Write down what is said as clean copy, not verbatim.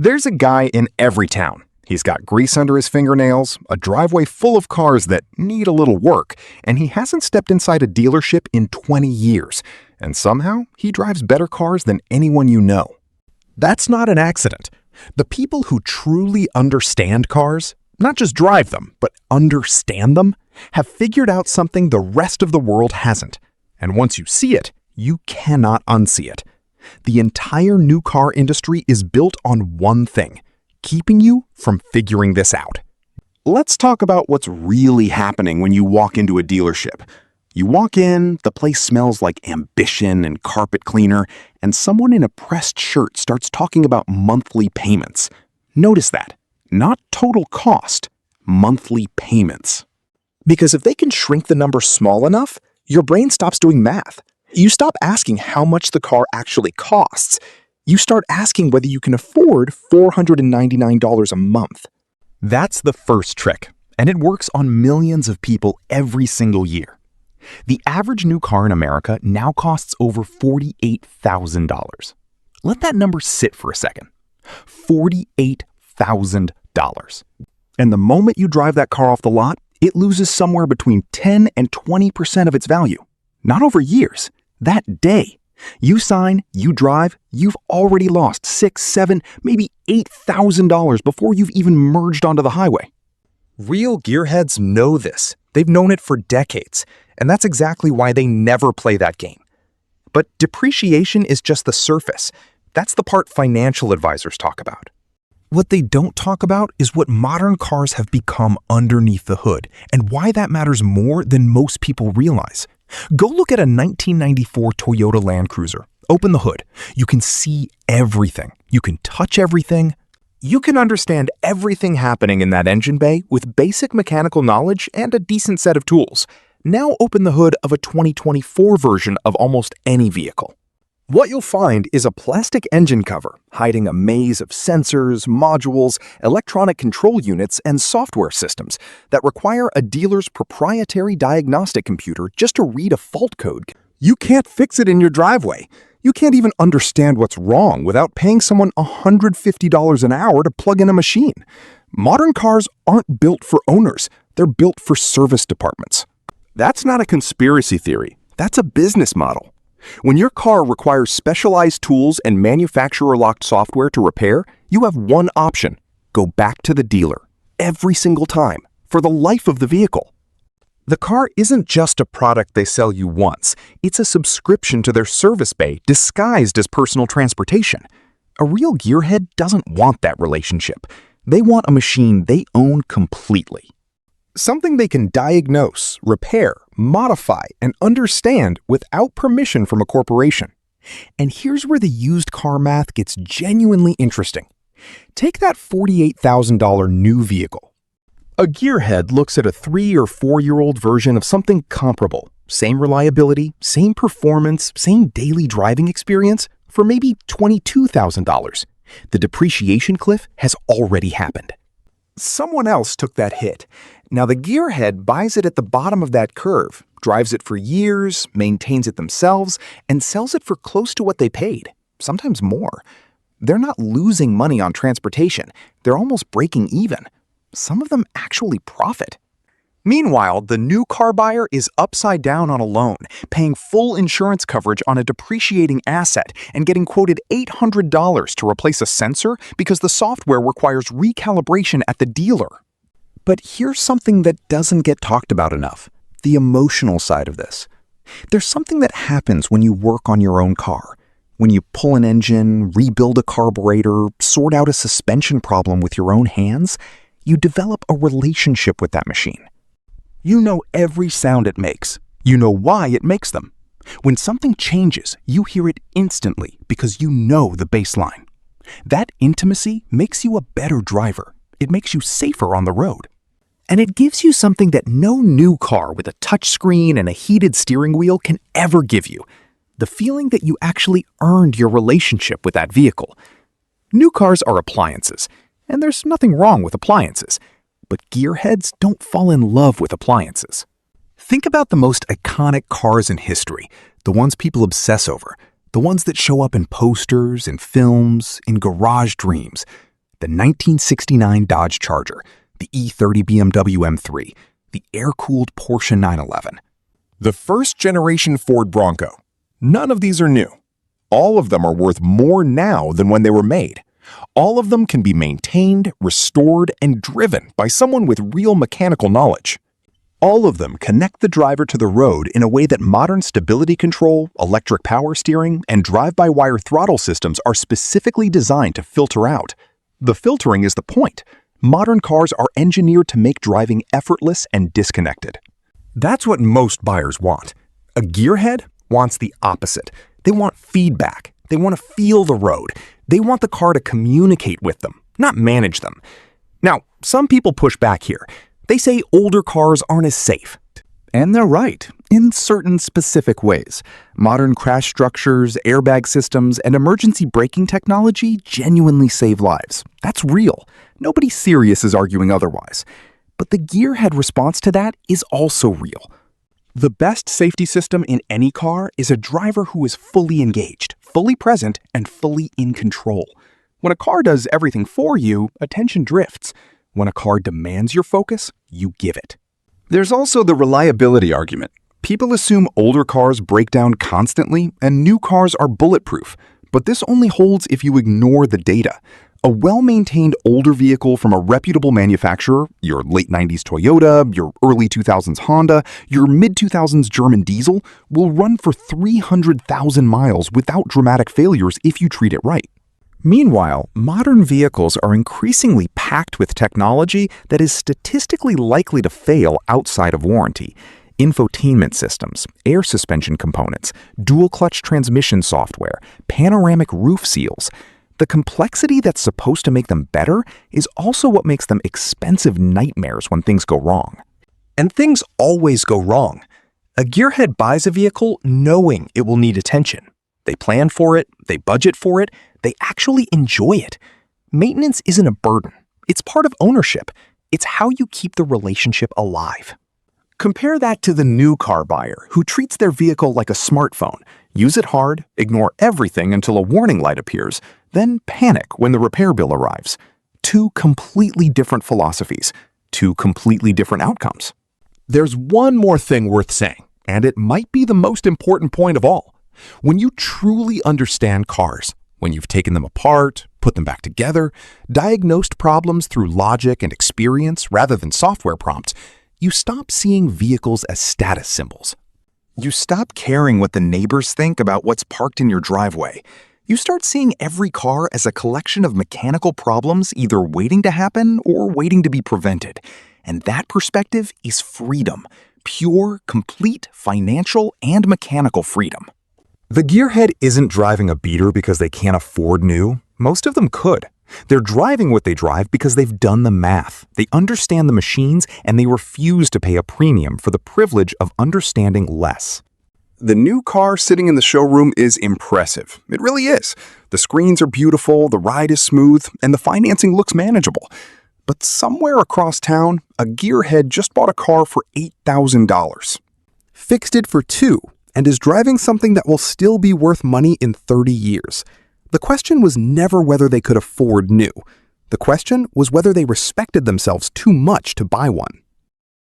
There's a guy in every town. He's got grease under his fingernails, a driveway full of cars that need a little work, and he hasn't stepped inside a dealership in 20 years. And somehow, he drives better cars than anyone you know. That's not an accident. The people who truly understand cars, not just drive them, but understand them, have figured out something the rest of the world hasn't. And once you see it, you cannot unsee it. The entire new car industry is built on one thing: keeping you from figuring this out. Let's talk about what's really happening when you walk into a dealership. You walk in, the place smells like ambition and carpet cleaner, and someone in a pressed shirt starts talking about monthly payments. Notice that. Not total cost, monthly payments. Because if they can shrink the number small enough, your brain stops doing math. You stop asking how much the car actually costs. You start asking whether you can afford $499 a month. That's the first trick, and it works on millions of people every single year. The average new car in America now costs over $48,000. Let that number sit for a second. $48,000. And the moment you drive that car off the lot, it loses somewhere between 10 and 20% of its value. Not over years. That day. You sign, you drive, you've already lost $6,000, $7,000, maybe $8,000 before you've even merged onto the highway. Real gearheads know this. They've known it for decades, and that's exactly why they never play that game. But depreciation is just the surface. That's the part financial advisors talk about. What they don't talk about is what modern cars have become underneath the hood, and why that matters more than most people realize. Go look at a 1994 Toyota Land Cruiser. Open the hood. You can see everything. You can touch everything. You can understand everything happening in that engine bay with basic mechanical knowledge and a decent set of tools. Now open the hood of a 2024 version of almost any vehicle. What you'll find is a plastic engine cover hiding a maze of sensors, modules, electronic control units, and software systems that require a dealer's proprietary diagnostic computer just to read a fault code. You can't fix it in your driveway. You can't even understand what's wrong without paying someone $150 an hour to plug in a machine. Modern cars aren't built for owners. They're built for service departments. That's not a conspiracy theory. That's a business model. When your car requires specialized tools and manufacturer-locked software to repair, you have one option: go back to the dealer. Every single time, for the life of the vehicle. The car isn't just a product they sell you once. It's a subscription to their service bay disguised as personal transportation. A real gearhead doesn't want that relationship. They want a machine they own completely. Something they can diagnose, repair, modify, and understand without permission from a corporation. And here's where the used car math gets genuinely interesting. Take that $48,000 new vehicle. A gearhead looks at a 3 or 4-year-old version of something comparable, same reliability, same performance, same daily driving experience, for maybe $22,000. The depreciation cliff has already happened. Someone else took that hit. Now the gearhead buys it at the bottom of that curve, drives it for years, maintains it themselves, and sells it for close to what they paid, sometimes more. They're not losing money on transportation. They're almost breaking even. Some of them actually profit. Meanwhile, the new car buyer is upside down on a loan, paying full insurance coverage on a depreciating asset and getting quoted $800 to replace a sensor because the software requires recalibration at the dealer. But here's something that doesn't get talked about enough: the emotional side of this. There's something that happens when you work on your own car. When you pull an engine, rebuild a carburetor, sort out a suspension problem with your own hands, you develop a relationship with that machine. You know every sound it makes. You know why it makes them. When something changes, you hear it instantly because you know the baseline. That intimacy makes you a better driver. It makes you safer on the road. And it gives you something that no new car with a touchscreen and a heated steering wheel can ever give you: the feeling that you actually earned your relationship with that vehicle. New cars are appliances, and there's nothing wrong with appliances. But gearheads don't fall in love with appliances. Think about the most iconic cars in history, the ones people obsess over, the ones that show up in posters, in films, in garage dreams. the 1969 Dodge Charger, the E30 BMW M3, the air-cooled Porsche 911. The first-generation Ford Bronco. None of these are new. All of them are worth more now than when they were made. All of them can be maintained, restored, and driven by someone with real mechanical knowledge. All of them connect the driver to the road in a way that modern stability control, electric power steering, and drive-by-wire throttle systems are specifically designed to filter out. The filtering is the point. Modern cars are engineered to make driving effortless and disconnected. That's what most buyers want. A gearhead wants the opposite. They want feedback. They want to feel the road. They want the car to communicate with them, not manage them. Now, some people push back here. They say older cars aren't as safe. And they're right, in certain specific ways. Modern crash structures, airbag systems, and emergency braking technology genuinely save lives. That's real. Nobody serious is arguing otherwise. But the gearhead response to that is also real. The best safety system in any car is a driver who is fully engaged, fully present, and fully in control. When a car does everything for you, attention drifts. When a car demands your focus, you give it. There's also the reliability argument. People assume older cars break down constantly and new cars are bulletproof, but this only holds if you ignore the data. A well-maintained older vehicle from a reputable manufacturer, your late 90s Toyota, your early 2000s Honda, your mid-2000s German diesel, will run for 300,000 miles without dramatic failures if you treat it right. Meanwhile, modern vehicles are increasingly packed with technology that is statistically likely to fail outside of warranty. Infotainment systems, air suspension components, dual-clutch transmission software, panoramic roof seals. The complexity that's supposed to make them better is also what makes them expensive nightmares when things go wrong. And things always go wrong. A gearhead buys a vehicle knowing it will need attention. They plan for it, they budget for it, they actually enjoy it. Maintenance isn't a burden. It's part of ownership. It's how you keep the relationship alive. Compare that to the new car buyer who treats their vehicle like a smartphone. Use it hard, ignore everything until a warning light appears, then panic when the repair bill arrives. Two completely different philosophies, two completely different outcomes. There's one more thing worth saying, and it might be the most important point of all. When you truly understand cars, when you've taken them apart, put them back together, diagnosed problems through logic and experience rather than software prompts, you stop seeing vehicles as status symbols. You stop caring what the neighbors think about what's parked in your driveway. You start seeing every car as a collection of mechanical problems either waiting to happen or waiting to be prevented. And that perspective is freedom. Pure, complete, financial, and mechanical freedom. The gearhead isn't driving a beater because they can't afford new. Most of them could. They're driving what they drive because they've done the math. They understand the machines, and they refuse to pay a premium for the privilege of understanding less. The new car sitting in the showroom is impressive. It really is. The screens are beautiful, the ride is smooth, and the financing looks manageable. But somewhere across town, a gearhead just bought a car for $8,000. Fixed it for $2,000. And is driving something that will still be worth money in 30 years. The question was never whether they could afford new. The question was whether they respected themselves too much to buy one.